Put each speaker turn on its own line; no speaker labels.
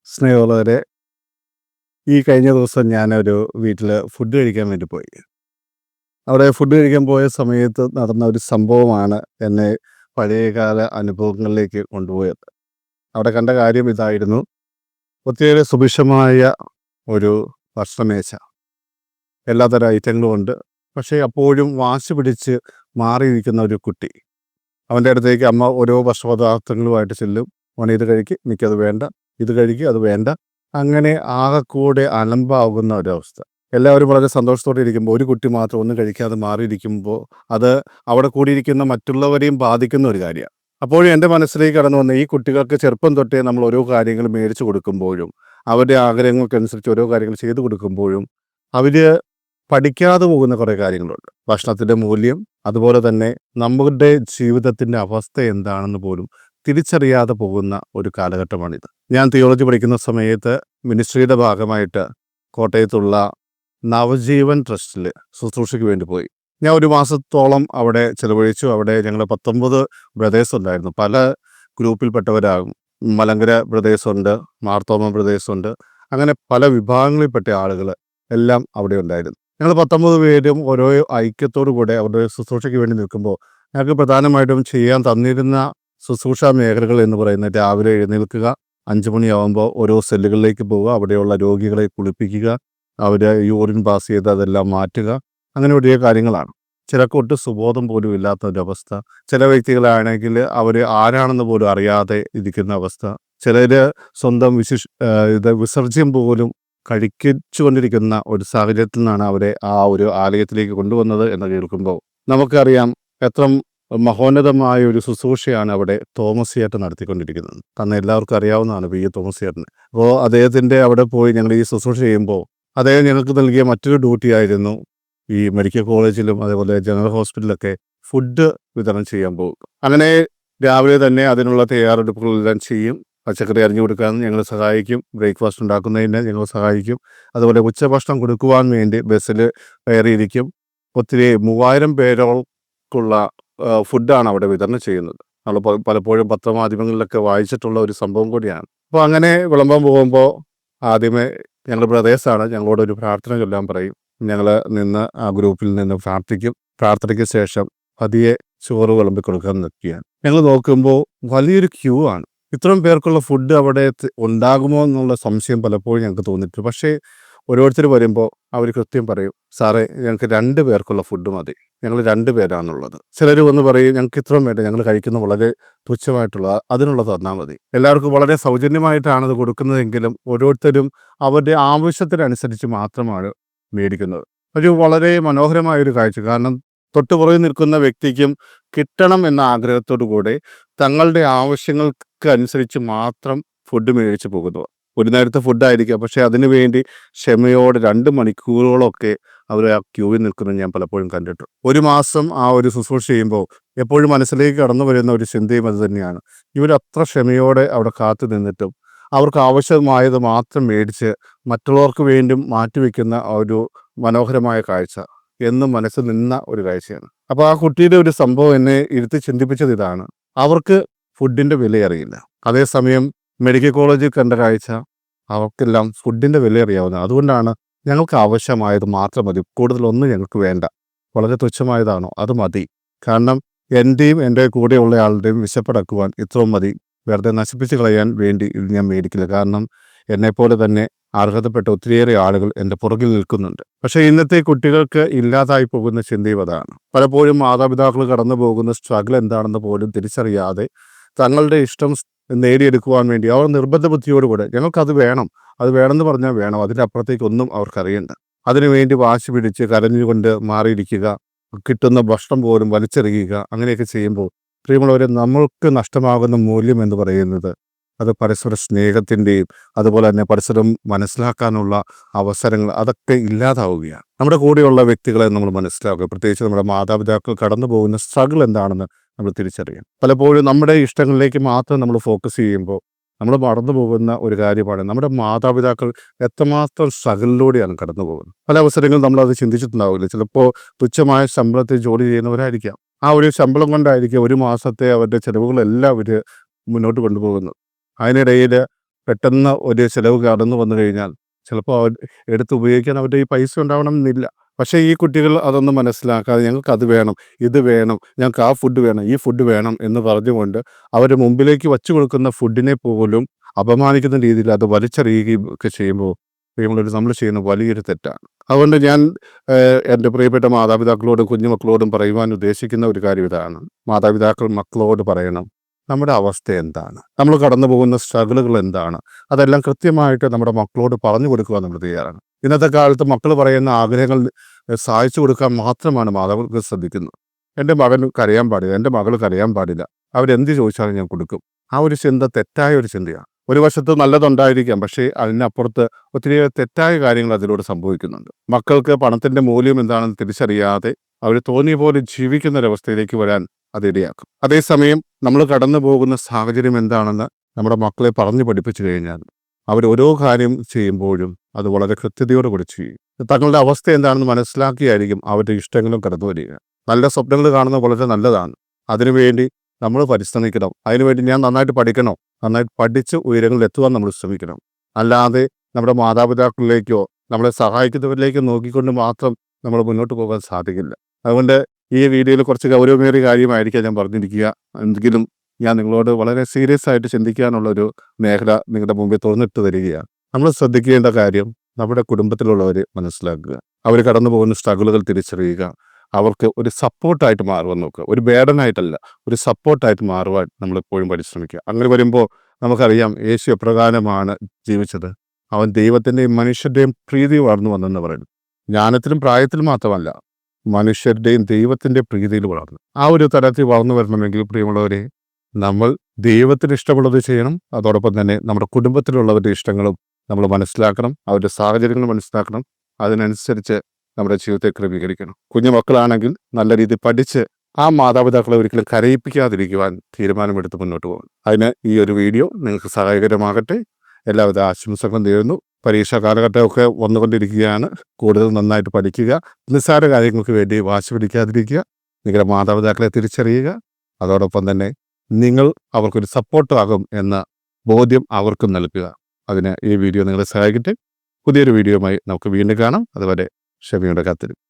സ്നേഹമുള്ളവരെ, ഈ കഴിഞ്ഞ ദിവസം ഞാനൊരു വീട്ടിൽ ഫുഡ് കഴിക്കാൻ വേണ്ടി പോയി. അവിടെ ഫുഡ് കഴിക്കാൻ പോയ സമയത്ത് നടന്ന ഒരു സംഭവമാണ് എന്നെ പഴയകാല അനുഭവങ്ങളിലേക്ക് കൊണ്ടുപോയത്. അവിടെ കണ്ട കാര്യം ഇതായിരുന്നു. ഒത്തിരി സുഭിക്ഷമായ ഒരു ഭക്ഷണമേശ. എല്ലാത്തരം ഐറ്റങ്ങളും ഉണ്ട്. പക്ഷേ അപ്പോഴും വാശി പിടിച്ച് മാറിയിരിക്കുന്ന ഒരു കുട്ടി. അവൻ്റെ അടുത്തേക്ക് അമ്മ ഓരോ ഭക്ഷണപദാർത്ഥങ്ങളുമായിട്ട് ചെല്ലും. "മോനെ ഇത് കഴിക്ക്, എനിക്കത് വേണ്ട. ഇത് കഴിക്ക്, അത് വേണ്ട." അങ്ങനെ ആകെക്കൂടെ അലമ്പാകുന്ന ഒരവസ്ഥ. എല്ലാവരും വളരെ സന്തോഷത്തോടെ ഇരിക്കുമ്പോൾ ഒരു കുട്ടി മാത്രം ഒന്നും കഴിക്കാതെ മാറിയിരിക്കുമ്പോൾ അത് അവിടെ കൂടിയിരിക്കുന്ന മറ്റുള്ളവരെയും ബാധിക്കുന്ന ഒരു കാര്യമാണ്. അപ്പോഴും എൻ്റെ മനസ്സിലേക്ക് കടന്നു വന്ന ഈ കുട്ടികൾക്ക് ചെറുപ്പം തൊട്ടേ നമ്മൾ ഓരോ കാര്യങ്ങൾ മേടിച്ചു കൊടുക്കുമ്പോഴും അവരുടെ ആഗ്രഹങ്ങൾക്കനുസരിച്ച് ഓരോ കാര്യങ്ങൾ ചെയ്തു കൊടുക്കുമ്പോഴും അവർ പഠിക്കാതെ പോകുന്ന കുറേ കാര്യങ്ങളുണ്ട്. ഭക്ഷണത്തിൻ്റെ മൂല്യം, അതുപോലെ തന്നെ നമ്മുടെ ജീവിതത്തിൻ്റെ അവസ്ഥ എന്താണെന്ന് പോലും തിരിച്ചറിയാതെ പോകുന്ന ഒരു കാലഘട്ടമാണിത്. ഞാൻ തിയോളജി പഠിക്കുന്ന സമയത്ത് മിനിസ്ട്രിയുടെ ഭാഗമായിട്ട് കോട്ടയത്തുള്ള നവജീവൻ ട്രസ്റ്റിൽ ശുശ്രൂഷയ്ക്ക് വേണ്ടി പോയി. ഞാൻ ഒരു മാസത്തോളം അവിടെ ചിലവഴിച്ചു. അവിടെ ഞങ്ങൾ 19 ബ്രദേഴ്സ് ഉണ്ടായിരുന്നു. പല ഗ്രൂപ്പിൽപ്പെട്ടവരാകും. മലങ്കര ബ്രദേഴ്സുണ്ട്, മാർത്തോമ ബ്രദേഴ്സുണ്ട്, അങ്ങനെ പല വിഭാഗങ്ങളിൽപ്പെട്ട ആളുകൾ എല്ലാം അവിടെ ഉണ്ടായിരുന്നു. ഞങ്ങൾ 19 പേരും ഓരോ ഐക്യത്തോടു കൂടെ അവരുടെ ശുശ്രൂഷയ്ക്ക് വേണ്ടി നിൽക്കുമ്പോൾ ഞങ്ങൾക്ക് പ്രധാനമായിട്ടും ചെയ്യാൻ തന്നിരുന്ന ശുശ്രൂഷാ മേഖലകൾ എന്ന് പറയുന്നത് രാവിലെ എഴുന്നേൽക്കുക, 5 മണിയാകുമ്പോൾ ഓരോ സെല്ലുകളിലേക്ക് പോവുക, അവിടെയുള്ള രോഗികളെ കുളിപ്പിക്കുക, അവർ യൂറിൻ പാസ് ചെയ്ത് അതെല്ലാം മാറ്റുക, അങ്ങനെ വലിയ കാര്യങ്ങളാണ്. ചിലർക്ക് ഒട്ടും സുബോധം പോലും ഇല്ലാത്ത ഒരവസ്ഥ. ചില വ്യക്തികളാണെങ്കിൽ അവർ ആരാണെന്ന് പോലും അറിയാതെ ഇരിക്കുന്ന അവസ്ഥ. ചിലർ സ്വന്തം വിസർജ്യം പോലും കഴിച്ചുകൊണ്ടിരിക്കുന്ന ഒരു സാഹചര്യത്തിൽ നിന്നാണ് അവരെ ആ ഒരു ആലയത്തിലേക്ക് കൊണ്ടുവന്നത് എന്ന് കേൾക്കുമ്പോൾ നമുക്കറിയാം എത്ര മഹോന്നതമായ ഒരു ശുശ്രൂഷയാണ് അവിടെ തോമസ് ചേട്ടൻ നടത്തിക്കൊണ്ടിരിക്കുന്നത്. കാരണം എല്ലാവർക്കും അറിയാവുന്നതാണ് പി. തോമസ് ചേട്ടന്. അപ്പോൾ അദ്ദേഹത്തിൻ്റെ അവിടെ പോയി ഞങ്ങൾ ഈ ശുശ്രൂഷ ചെയ്യുമ്പോൾ അദ്ദേഹം ഞങ്ങൾക്ക് നൽകിയ മറ്റൊരു ഡ്യൂട്ടി ആയിരുന്നു ഈ മെഡിക്കൽ കോളേജിലും അതേപോലെ ജനറൽ ഹോസ്പിറ്റലിലൊക്കെ ഫുഡ് വിതരണം ചെയ്യാൻ പോകും. അങ്ങനെ രാവിലെ തന്നെ അതിനുള്ള തയ്യാറെടുപ്പുകളെല്ലാം ചെയ്യും. പച്ചക്കറി അരിഞ്ഞു കൊടുക്കാൻ ഞങ്ങൾ സഹായിക്കും, ബ്രേക്ക്ഫാസ്റ്റ് ഉണ്ടാക്കുന്നതിന് ഞങ്ങൾ സഹായിക്കും, അതുപോലെ ഉച്ചഭക്ഷണം കൊടുക്കുവാൻ വേണ്ടി ബസ്സിൽ കയറിയിരിക്കും. ഒത്തിരി 3000 പേർക്കുള്ള ഫുഡാണ് അവിടെ വിതരണം ചെയ്യുന്നത്. നമ്മൾ പലപ്പോഴും പത്രമാധ്യമങ്ങളിലൊക്കെ വായിച്ചിട്ടുള്ള ഒരു സംഭവം കൂടിയാണ്. അപ്പോൾ അങ്ങനെ വിളമ്പാൻ പോകുമ്പോൾ ആദ്യമേ ഞങ്ങൾ ബ്രദേഴ്സാണ്, ഞങ്ങളോടൊരു പ്രാർത്ഥന ചൊല്ലാൻ പറയും. ഞങ്ങൾ നിന്ന് ആ ഗ്രൂപ്പിൽ നിന്ന് പ്രാർത്ഥിക്കും. പ്രാർത്ഥനയ്ക്ക് ശേഷം പതിയെ ചോറ് വിളമ്പി കൊടുക്കാൻ നിൽക്കുകയാണ്. ഞങ്ങൾ നോക്കുമ്പോൾ വലിയൊരു ക്യൂ ആണ്. ഇത്രയും പേർക്കുള്ള ഫുഡ് അവിടെ ഉണ്ടാകുമോ എന്നുള്ള സംശയം പലപ്പോഴും ഞങ്ങൾക്ക് തോന്നിയിട്ടുണ്ട്. പക്ഷേ ഓരോരുത്തർ വരുമ്പോൾ അവർ കൃത്യം പറയും, "സാറേ, ഞങ്ങൾക്ക് 2 പേർക്കുള്ള ഫുഡ് മതി, ഞങ്ങൾ 2 പേരാണുള്ളത്." ചിലർ വന്ന് പറയും, "ഞങ്ങൾക്ക് ഇത്രയും വേണ്ട, ഞങ്ങൾ കഴിക്കുന്ന വളരെ തുച്ഛമായിട്ടുള്ള അതിനുള്ളത് തന്നാൽ മതി." എല്ലാവർക്കും വളരെ സൗജന്യമായിട്ടാണ് അത് കൊടുക്കുന്നതെങ്കിലും ഓരോരുത്തരും അവരുടെ ആവശ്യത്തിനനുസരിച്ച് മാത്രമാണ് മേടിക്കുന്നത്. ഒരു വളരെ മനോഹരമായൊരു കാഴ്ച. കാരണം തൊട്ടുപുറകിൽ നിൽക്കുന്ന വ്യക്തിക്കും കിട്ടണം എന്ന ആഗ്രഹത്തോടു കൂടെ തങ്ങളുടെ ആവശ്യങ്ങൾക്ക് അനുസരിച്ച് മാത്രം ഫുഡ് മേടിച്ച് പോകുന്നു. ഒരു നേരത്തെ ഫുഡായിരിക്കാം, പക്ഷേ അതിനു വേണ്ടി ക്ഷമയോടെ 2 മണിക്കൂറുകളൊക്കെ അവർ ആ ക്യൂവിൽ നിൽക്കുന്നത് ഞാൻ പലപ്പോഴും കണ്ടിട്ടുണ്ട്. ഒരു മാസം ആ ഒരു ശുശ്രൂഷ ചെയ്യുമ്പോൾ എപ്പോഴും മനസ്സിലേക്ക് കടന്നു വരുന്ന ഒരു ചിന്തയും അത് തന്നെയാണ്. ഇവരത്ര ക്ഷമയോടെ അവിടെ കാത്തു നിന്നിട്ടും അവർക്ക് ആവശ്യമായത് മാത്രം മേടിച്ച് മറ്റുള്ളവർക്ക് വേണ്ടി മാറ്റിവെക്കുന്ന ഒരു മനോഹരമായ കാഴ്ച എന്നും മനസ്സിൽ നിന്ന ഒരു കാഴ്ചയാണ്. അപ്പോൾ ആ കുട്ടിയുടെ ഒരു സംഭവം എന്നെ ഇരുത്തി ചിന്തിപ്പിച്ചത് ഇതാണ്. അവർക്ക് ഫുഡിൻ്റെ വില അറിയില്ല. അതേസമയം മെഡിക്കൽ കോളേജിൽ കണ്ട കാഴ്ച, അവർക്കെല്ലാം ഫുഡിൻ്റെ വില അറിയാവുന്നത്. അതുകൊണ്ടാണ് ഞങ്ങൾക്ക് ആവശ്യമായത് മാത്രം മതി, കൂടുതലൊന്നും ഞങ്ങൾക്ക് വേണ്ട, വളരെ തുച്ഛമായതാണോ അത് മതി, കാരണം എൻ്റെയും എൻ്റെ കൂടെയുള്ള ആളുടെയും വിശപ്പടക്കുവാൻ ഇത്രയും മതി, വെറുതെ നശിപ്പിച്ച് കളയാൻ വേണ്ടി ഇത് ഞാൻ മേടിക്കില്ല. കാരണം എന്നെപ്പോലെ തന്നെ അർഹതപ്പെട്ട ഒത്തിരിയേറെ ആളുകൾ എൻ്റെ പുറകിൽ നിൽക്കുന്നുണ്ട്. പക്ഷേ ഇന്നത്തെ കുട്ടികൾക്ക് ഇല്ലാതായി പോകുന്ന ചിന്തയും അതാണ്. പലപ്പോഴും മാതാപിതാക്കൾ കടന്നു പോകുന്ന സ്ട്രഗിൾ എന്താണെന്ന് പോലും തിരിച്ചറിയാതെ തങ്ങളുടെ ഇഷ്ടം നേടിയെടുക്കുവാൻ വേണ്ടി അവർ നിർബന്ധ ബുദ്ധിയോടുകൂടെ ഞങ്ങൾക്കത് വേണം, അത് വേണമെന്ന് പറഞ്ഞാൽ വേണം, അതിൻ്റെ അപ്പുറത്തേക്കൊന്നും അവർക്കറിയണ്ട. അതിനുവേണ്ടി വാശി പിടിച്ച് കരഞ്ഞുകൊണ്ട് മാറിയിരിക്കുക, കിട്ടുന്ന ഭക്ഷണം പോലും വലിച്ചെറിയുക, അങ്ങനെയൊക്കെ ചെയ്യുമ്പോൾ പ്രിയമുള്ളവരെ, നമ്മൾക്ക് നഷ്ടമാകുന്ന മൂല്യം എന്ന് പറയുന്നത് അത് പരസ്പര സ്നേഹത്തിൻ്റെയും അതുപോലെ തന്നെ പരസ്പരം മനസ്സിലാക്കാനുള്ള അവസരങ്ങൾ അതൊക്കെ ഇല്ലാതാവുകയാണ്. നമ്മുടെ കൂടെയുള്ള വ്യക്തികളെ നമ്മൾ മനസ്സിലാക്കുക, പ്രത്യേകിച്ച് നമ്മുടെ മാതാപിതാക്കൾ കടന്നു പോകുന്ന സ്ട്രഗിൾ എന്താണെന്ന് നമ്മൾ തിരിച്ചറിയാം. പലപ്പോഴും നമ്മുടെ ഇഷ്ടങ്ങളിലേക്ക് മാത്രം നമ്മൾ ഫോക്കസ് ചെയ്യുമ്പോൾ നമ്മൾ മറന്നു പോകുന്ന ഒരു കാര്യമാണ് നമ്മുടെ മാതാപിതാക്കൾ എത്രമാത്രം സ്ട്രഗിളിലൂടെയാണ് കടന്നു പോകുന്നത്. പല അവസരങ്ങളും നമ്മളത് ചിന്തിച്ചിട്ടുണ്ടാവില്ല. ചിലപ്പോൾ തുച്ഛമായ ശമ്പളത്തിൽ ജോലി ചെയ്യുന്നവരായിരിക്കാം. ആ ഒരു ശമ്പളം കൊണ്ടായിരിക്കും ഒരു മാസത്തെ അവരുടെ ചിലവുകളെല്ലാം അവർ മുന്നോട്ട് കൊണ്ടുപോകുന്നത്. അതിനിടയിൽ പെട്ടെന്ന് ഒരു ചിലവ് കടന്നു വന്നു കഴിഞ്ഞാൽ ചിലപ്പോൾ അവർ എടുത്ത് ഉപയോഗിക്കാൻ അവരുടെ ഈ പൈസ ഉണ്ടാവണം എന്നില്ല. പക്ഷേ ഈ കുട്ടികൾ അതൊന്നും മനസ്സിലാക്കാതെ ഞങ്ങൾക്ക് അത് വേണം, ഇത് വേണം, ഞങ്ങൾക്ക് ആ ഫുഡ് വേണം, ഈ ഫുഡ് വേണം എന്ന് പറഞ്ഞുകൊണ്ട് അവരുടെ മുമ്പിലേക്ക് വച്ചു കൊടുക്കുന്ന ഫുഡിനെ പോലും അപമാനിക്കുന്ന രീതിയിൽ അത് വലിച്ചെറിയുകയും ഒക്കെ ചെയ്യുമ്പോൾ നമ്മൾ ചെയ്യുന്ന വലിയൊരു തെറ്റാണ്. അതുകൊണ്ട് ഞാൻ എൻ്റെ പ്രിയപ്പെട്ട മാതാപിതാക്കളോടും കുഞ്ഞുമക്കളോടും പറയുവാൻ ഉദ്ദേശിക്കുന്ന ഒരു കാര്യം ഇതാണ്. മാതാപിതാക്കൾ മക്കളോട് പറയണം, നമ്മുടെ അവസ്ഥ എന്താണ്, നമ്മൾ കടന്നു പോകുന്ന സ്ട്രഗിളുകൾ എന്താണ്, അതെല്ലാം കൃത്യമായിട്ട് നമ്മുടെ മക്കളോട് പറഞ്ഞു കൊടുക്കുക നമ്മൾ തയ്യാറാണ്. ഇന്നത്തെ കാലത്ത് മക്കൾ പറയുന്ന ആഗ്രഹങ്ങൾ സാധിച്ചു കൊടുക്കാൻ മാത്രമാണ് മാതാപിതാക്കൾ ശ്രദ്ധിക്കുന്നത്. എൻ്റെ മകൻ കരയാൻ പാടില്ല, എൻ്റെ മകൾ കരയാൻ പാടില്ല, അവരെന്ത് ചോദിച്ചാലും ഞാൻ കൊടുക്കും. ആ ഒരു ചിന്ത തെറ്റായ ഒരു ചിന്തയാണ്. ഒരു വശത്ത് നല്ലതുണ്ടായിരിക്കാം, പക്ഷേ അതിനപ്പുറത്ത് ഒത്തിരി തെറ്റായ കാര്യങ്ങൾ അതിലൂടെ സംഭവിക്കുന്നുണ്ട്. മക്കൾക്ക് പണത്തിൻ്റെ മൂല്യം എന്താണെന്ന് തിരിച്ചറിയാതെ അവർ തോന്നിയ പോലെ ജീവിക്കുന്ന ഒരവസ്ഥയിലേക്ക് വരാൻ അതിടയാക്കും. അതേസമയം നമ്മൾ കടന്നു പോകുന്ന സാഹചര്യം എന്താണെന്ന് നമ്മുടെ മക്കളെ പറഞ്ഞു പഠിപ്പിച്ചു കഴിഞ്ഞാൽ അവർ ഓരോ കാര്യം ചെയ്യുമ്പോഴും അത് വളരെ കൃത്യതയോടെ കൂടി ചെയ്യും. തങ്ങളുടെ അവസ്ഥ എന്താണെന്ന് മനസ്സിലാക്കിയായിരിക്കും അവരുടെ ഇഷ്ടങ്ങളും കടന്നു വരിക. നല്ല സ്വപ്നങ്ങൾ കാണുന്നത് വളരെ നല്ലതാണ്. അതിനുവേണ്ടി നമ്മൾ പരിശ്രമിക്കണം. അതിനുവേണ്ടി ഞാൻ നന്നായിട്ട് പഠിക്കണം, നന്നായിട്ട് പഠിച്ച് ഉയരങ്ങളിൽ എത്തുവാൻ നമ്മൾ ശ്രമിക്കണം. അല്ലാതെ നമ്മുടെ മാതാപിതാക്കളിലേക്കോ നമ്മളെ സഹായിക്കുന്നവരിലേക്കോ നോക്കിക്കൊണ്ട് മാത്രം നമ്മൾ മുന്നോട്ട് പോകാൻ സാധിക്കില്ല. അതുകൊണ്ട് ഈ വീഡിയോയിൽ കുറച്ച് ഗൗരവമേറിയ കാര്യമായിരിക്കാം ഞാൻ പറഞ്ഞിരിക്കുക. എങ്കിലും ഞാൻ നിങ്ങളോട് വളരെ സീരിയസ് ആയിട്ട് ചിന്തിക്കാനുള്ളൊരു മേഖല നിങ്ങളുടെ മുമ്പിൽ തുറന്നിട്ട് തരികയാണ്. നമ്മൾ ശ്രദ്ധിക്കേണ്ട കാര്യം നമ്മുടെ കുടുംബത്തിലുള്ളവർ മനസ്സിലാക്കുക, അവർ കടന്നു പോകുന്ന സ്ട്രഗിളുകൾ തിരിച്ചറിയുക, അവർക്ക് ഒരു സപ്പോർട്ടായിട്ട് മാറുവാൻ നോക്കുക. ഒരു ബേഡനായിട്ടല്ല, ഒരു സപ്പോർട്ടായിട്ട് മാറുവാൻ നമ്മളെപ്പോഴും പരിശ്രമിക്കുക. അങ്ങനെ വരുമ്പോൾ നമുക്കറിയാം യേശു എപ്രകാരമാണ് ജീവിച്ചത്. അവൻ ദൈവത്തിൻ്റെയും മനുഷ്യരുടെയും പ്രീതി വളർന്നു വന്നെന്ന് പറയുന്നു. ജ്ഞാനത്തിലും പ്രായത്തിലും മാത്രമല്ല, മനുഷ്യരുടെയും ദൈവത്തിൻ്റെ പ്രീതിയിൽ വളർന്നു. ആ ഒരു തലത്തിൽ വളർന്നു വരണമെങ്കിൽ പ്രിയമുള്ളവരെ, നമ്മൾ ദൈവത്തിന് ഇഷ്ടമുള്ളത് ചെയ്യണം. അതോടൊപ്പം തന്നെ നമ്മുടെ കുടുംബത്തിലുള്ളവരുടെ ഇഷ്ടങ്ങളും നമ്മൾ മനസ്സിലാക്കണം, അവരുടെ സാഹചര്യങ്ങൾ മനസ്സിലാക്കണം. അതിനനുസരിച്ച് നമ്മുടെ ജീവിതത്തെ ക്രമീകരിക്കണം. കുഞ്ഞു മക്കളാണെങ്കിൽ നല്ല രീതിയിൽ പഠിച്ച് ആ മാതാപിതാക്കളെ ഒരിക്കലും കരയിപ്പിക്കാതിരിക്കുവാൻ തീരുമാനമെടുത്ത് മുന്നോട്ട് പോകണം. അതിന് ഈ ഒരു വീഡിയോ നിങ്ങൾക്ക് സഹായകരമാകട്ടെ. എല്ലാവിധ ആശംസകളും നേരുന്നു. പരീക്ഷാ കാലഘട്ടമൊക്കെ വന്നുകൊണ്ടിരിക്കുകയാണ്. കൂടുതൽ നന്നായിട്ട് പഠിക്കുക. നിസ്സാര കാര്യങ്ങൾക്ക് വേണ്ടി വാശി പിടിക്കാതിരിക്കുക. നിങ്ങളുടെ മാതാപിതാക്കളെ തിരിച്ചറിയുക. അതോടൊപ്പം തന്നെ നിങ്ങൾ അവർക്കൊരു സപ്പോർട്ടാകും എന്ന ബോധ്യം അവർക്കും നൽകുക. അതിന് ഈ വീഡിയോ നിങ്ങളെ സഹായിക്കട്ടെ. പുതിയൊരു വീഡിയോയുമായി നമുക്ക് വീണ്ടും കാണാം. അതുവരെ ക്ഷമയോടെ കാത്തിരിക്കും.